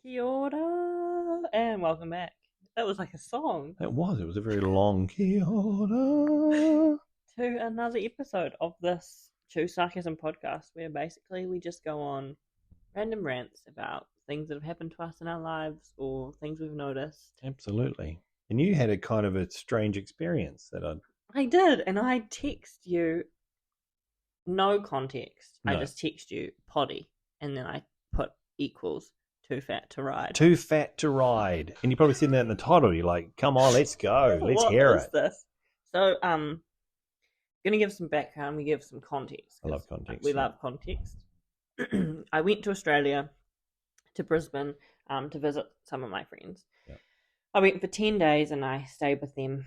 Kia ora, and welcome back. That was like a song It was a very long Kia ora. to another episode of this True Sarcasm podcast, where basically we just go on random rants about things that have happened to us in our lives or things we've noticed. Absolutely. And you had a kind of a strange experience that I did, and I text you no context. I No. just text you potty, and then I put equals too fat to ride. Too fat to ride. And you probably seen that in the title. You're like, come on, let's go. Let's hear it. This? So, gonna give some background. We give some context. I love context. We love context. I went to Australia, to Brisbane, to visit some of my friends. Yeah. I went for 10 days and I stayed with them.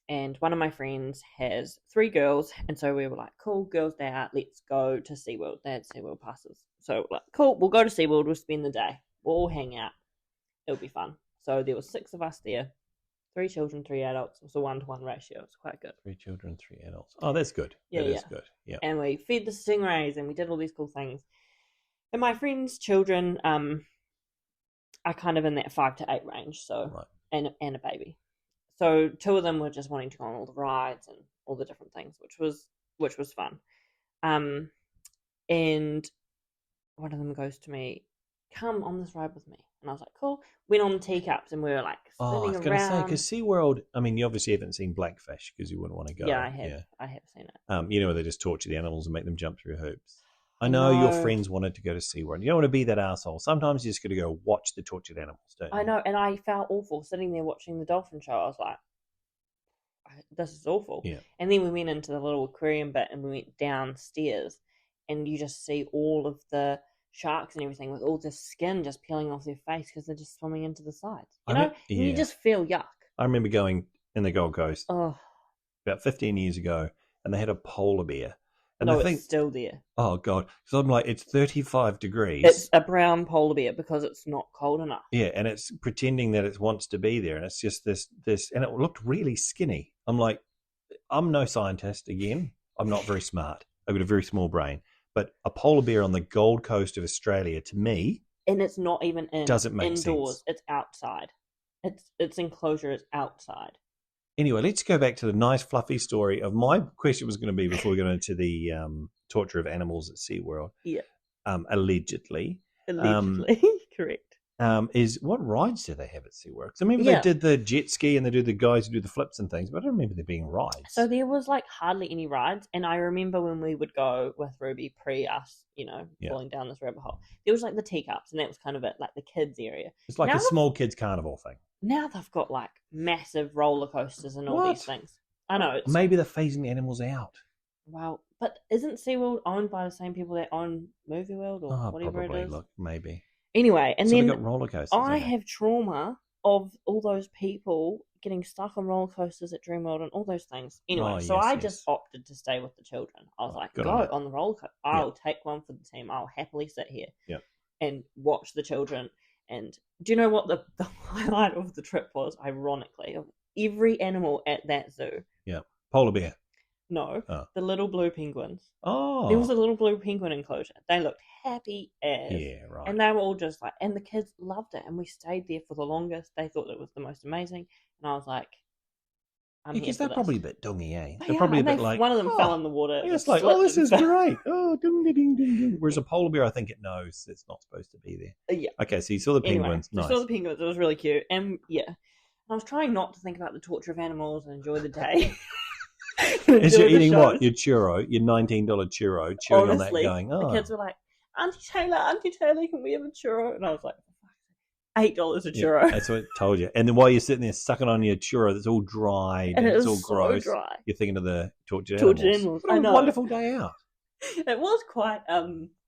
And one of my friends has 3 girls, and so we were like, cool, girls' day out, let's go to SeaWorld. They had SeaWorld passes. So like, cool, we'll go to SeaWorld, we'll spend the day. We'll all hang out. It'll be fun. So there were 6 of us there, 3 children, 3 adults. It was a 1-to-1 ratio. It's quite good. 3 children, 3 adults. Oh, that's good. Yeah, that is good. Yeah. And we fed the stingrays and we did all these cool things. And my friends' children are kind of in that 5 to 8 range, so right. and a baby. So 2 of them were just wanting to go on all the rides and all the different things, which was fun. And one of them goes to me, come on this ride with me. And I was like, cool. Went on the teacups and we were like spinning around. I was going to say, because SeaWorld, I mean, you obviously haven't seen Blackfish because you wouldn't want to go. Yeah, I have. Yeah. I have seen it. You know where they just torture the animals and make them jump through hoops. I know your friends wanted to go to SeaWorld. You don't want to be that asshole. Sometimes you just got to go watch the tortured animals, don't you? I know, and I felt awful sitting there watching the dolphin show. I was like, this is awful. Yeah. And then we went into the little aquarium bit and we went downstairs and you just see all of the sharks and everything with all the skin just peeling off their face because they're just swimming into the sides. You know? Yeah. And you just feel yuck. I remember going in the Gold Coast about 15 years ago and they had a polar bear. And no, it's still there. Oh, God. So I'm like, it's 35 degrees. It's a brown polar bear because it's not cold enough. Yeah, and it's pretending that it wants to be there. And it's just this, and it looked really skinny. I'm like, I'm no scientist again. I'm not very smart. I've got a very small brain. But a polar bear on the Gold Coast of Australia, to me... And it's not even doesn't make indoors. Sense. It's outside. Its enclosure is outside. Anyway, let's go back to the nice fluffy story of my question was going to be before we go into the torture of animals at SeaWorld. Yeah. Allegedly. Correct. Is what rides do they have at SeaWorld? I remember they did the jet ski and they do the guys who do the flips and things, but I don't remember there being rides. So there was like hardly any rides. And I remember when we would go with Ruby pre us, falling down this rabbit hole, there was like the teacups and that was kind of it, like the kids area. It's like a small kids carnival thing. Now they've got like massive roller coasters and all these things. I know. Maybe they're phasing the animals out. Well, but isn't SeaWorld owned by the same people that own Movie World or whatever probably. it is? Look, maybe. Anyway, and then got roller coasters. I have trauma of all those people getting stuck on roller coasters at Dreamworld and all those things. Anyway, I just opted to stay with the children. I was like, go on the roller coaster. I'll take one for the team. I'll happily sit here and watch the children. And do you know what the highlight of the trip was, ironically, of every animal at that zoo? Yeah. Polar bear. No, the little blue penguins. Oh. There was a little blue penguin enclosure. They looked happy as. Yeah, right. And they were all just like, and the kids loved it. And we stayed there for the longest. They thought it was the most amazing. And I was like, because they're probably a bit dungy, eh? They're probably a bit like... One of them fell in the water. It's like, this is great. Oh, ding, ding, ding, ding. Whereas a polar bear, I think it knows it's not supposed to be there. Yeah. Okay, so you saw the penguins. Nice. I saw the penguins. It was really cute. And, And I was trying not to think about the torture of animals and enjoy the day. As you're eating what? Your churro, your $19 churro, chewing on that going, the kids were like, Auntie Taylor, can we have a churro? And I was like, $8 a churro. Yeah, that's what I told you. And then while you're sitting there sucking on your churro that's all dried and it's all gross, dry. You're thinking of the tortured animals. What a wonderful day out. It was quite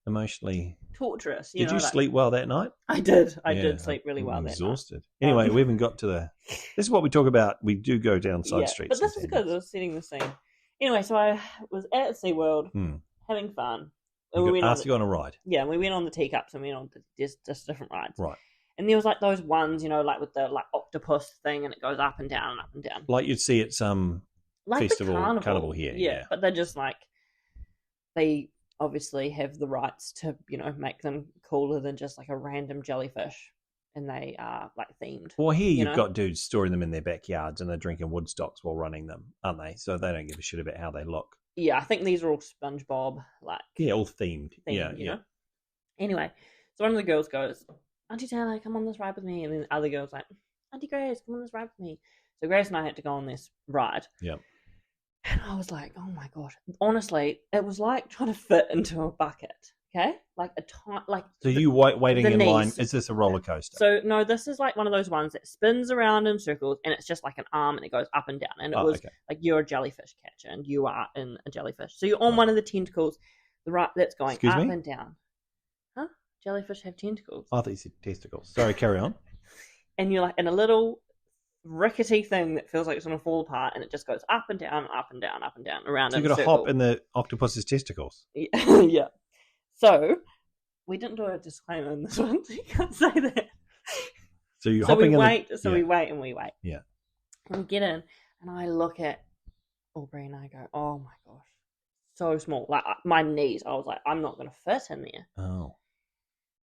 emotionally torturous. Did you sleep well that night? I did. I did sleep really well that night. Exhausted. Anyway, we haven't got to the... This is what we talk about. We do go down side streets. But this is good. I was setting the scene. Anyway, so I was at SeaWorld having fun. We asked to go on a ride. Yeah, and we went on the teacups and we went on just different rides. Right. And there was like those ones, like with the like octopus thing and it goes up and down and up and down. Like you'd see at some festival, carnival here. Yeah, but they're just like, they obviously have the rights to, make them cooler than just like a random jellyfish, and they are like themed. Well, here you've got dudes storing them in their backyards and they're drinking Woodstocks while running them, aren't they? So they don't give a shit about how they look. Yeah, I think these are all SpongeBob, like... Yeah, all themed. Yeah. Know? Anyway, so one of the girls goes, Auntie Taylor, come on this ride with me. And then the other girl's like, Auntie Grace, come on this ride with me. So Grace and I had to go on this ride. Yeah. And I was like, oh my gosh. Honestly, it was like trying to fit into a bucket. Okay? Like a like. So you waiting in line. Is this a roller coaster? So no, this is like one of those ones that spins around in circles, and it's just like an arm, and it goes up and down. And it was like you're a jellyfish catcher, and you are in a jellyfish. So you're on one of the tentacles, the right that's going Excuse up me? and down. Huh? Jellyfish have tentacles. I thought you said testicles. Sorry, carry on. And you're like in a little rickety thing that feels like it's going to fall apart, and it just goes up and down, up and down, up and down, around. So you've got to hop in the octopus's testicles. Yeah. So we didn't do a disclaimer in this one, so you can't say that. So you're hopping in we wait and we wait. Yeah. And we get in, and I look at Aubrey and I go, oh my gosh, so small. Like my knees, I was like, I'm not going to fit in there. Oh.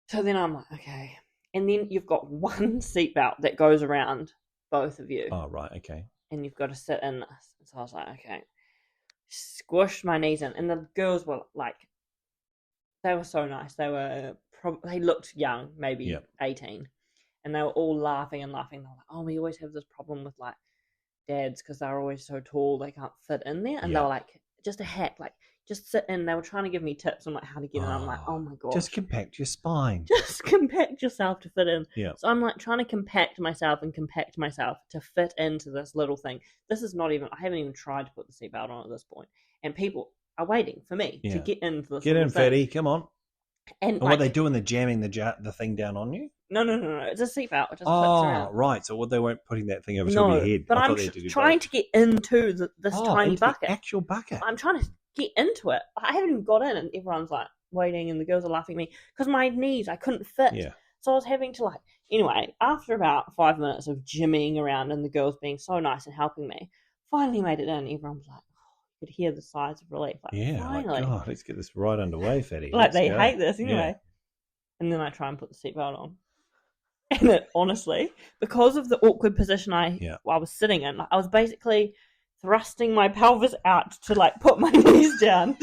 So then I'm like, okay. And then you've got one seatbelt that goes around both of you. Oh, right, okay. And you've got to sit in this. So I was like, okay. Squished my knees in. And the girls were like, they were so nice. They looked young, maybe 18. And they were all laughing and laughing. They were like, oh, we always have this problem with like dads because they're always so tall they can't fit in there. And they were like, just a hack, like just sit in. They were trying to give me tips on like how to get in. I'm like, oh my god, just compact your spine. Just compact yourself to fit in. Yeah. So I'm like trying to compact myself to fit into this little thing. This is not even. I haven't even tried to put the seatbelt on at this point, and people are waiting for me to get into this. Get in, fatty. Come on. And what are they doing? They're jamming the thing down on you? No. It's a seatbelt. It just flips around. Right. So they weren't putting that thing over top of your head. But I'm trying to get into this tiny bucket. The actual bucket. I'm trying to get into it. I haven't even got in, and everyone's like waiting, and the girls are laughing at me because my knees, I couldn't fit. Yeah. So I was having to anyway, after about 5 minutes of jimmying around and the girls being so nice and helping me, finally made it in. Everyone was like, could hear the sighs of relief. Finally. God, let's get this right underway, fatty. They hate this anyway. Yeah. And then I try and put the seatbelt on. And it honestly, because of the awkward position I was sitting in, I was basically thrusting my pelvis out to put my knees down,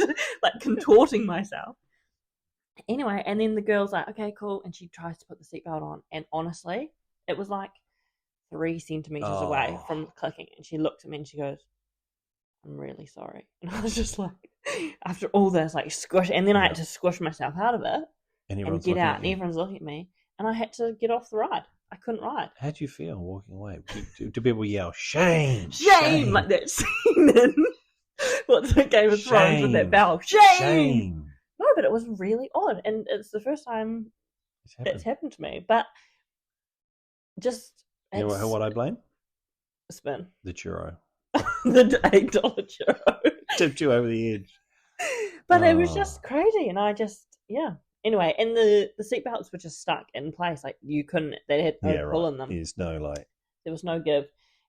contorting myself. Anyway, and then the girl's like, okay, cool. And she tries to put the seatbelt on. And honestly, it was 3 centimeters away from clicking. And she looked at me and she goes, I'm really sorry. And I was just after all this, squish. And then I had to squish myself out of it and get out. And everyone's looking at me. And I had to get off the ride. I couldn't ride. How'd you feel walking away? Do people yell, shame? Shame! Like that scene in what's the Game of Thrones with that bell. Shame! No, but it was really odd. And it's the first time it's happened to me. But just... You know what I blame? Spin. The churro. The $8 churro. Tipped you over the edge. But it was just crazy. And I just... Yeah. Anyway, and the seatbelts were just stuck in place. You couldn't, they had no pull in them. There's no there was no give.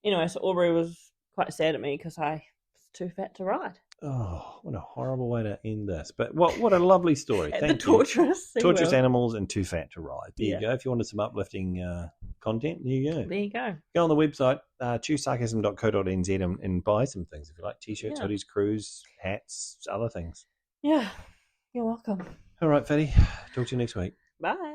Anyway, so Aubrey was quite sad at me because I was too fat to ride. Oh, what a horrible way to end this. But what a lovely story. Thank you. Torturous animals and too fat to ride. There you go. If you wanted some uplifting content, there you go. There you go. Go on the website, choosesarcasm.co.nz and buy some things if you like. T-shirts, hoodies, crews, hats, other things. Yeah. You're welcome. All right, Fatty. Talk to you next week. Bye.